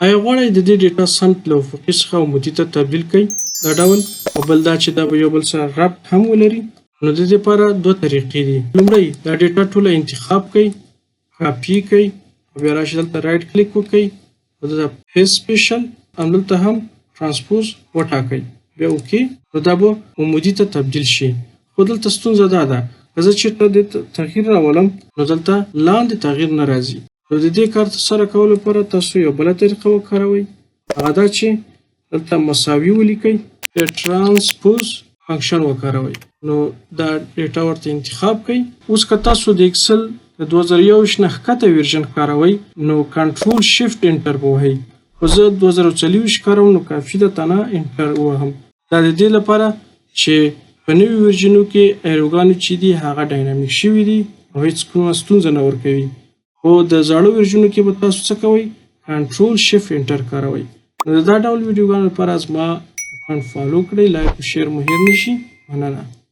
آیا غواړئ د دې ډیټا سمت له افقي څخه عمودي ته تبدیل کړئ دا ډول او بل دا چې دا به یو بل سره ربط هم ولري؟ نو د دې لپاره دوه طریقې دي. لومړی دا ډیټا ټوله انتخاب کړئ، کاپي کړئ او بیا راشئ دلته رایټ کلیک وکړئ او دلته پیسټ سپیشل همدلته هم ترانسپوز وټاکئ، بیا اوکې. نو دا به عمودي ته تبدیل شي. خو دلته ستونزه دا ده که زه چېرته دې تغییر راولم نو دلته لاندې تغییر نه راځي. نو د دې کار ترسره کولو لپاره تاسو یو بله طریقه وکاروئ، هغه دا چې دلته مساوي ولیکئ، بیا ترانسپوز فنکشن وکاروئ. نو دا ډیټا ورته انتخاب کړئ. اوس که تاسو د اکسل د 2021 نه ښکته ورژن کاروئ نو کنټرول شیفټ انټر به وهئ. خو زه 2024 کاروم نو کافي ده ته نه انټر ووهم. دا د دې لپاره چې په نوي ورژنو کې ایروګانې چې دي هغه ډاینامیک شوي دي او هیڅ کومه ستونزه نه ورکوي. خو د زاړه ورژنو کې به تاسو څه کوئ؟ کنټرول شیفټ انټر کاروئ. نو د دا ډول ویډیوګانو لپاره زما اکاونټ فالو کړئ، لایک او شیر مو هیر نشي. مننه.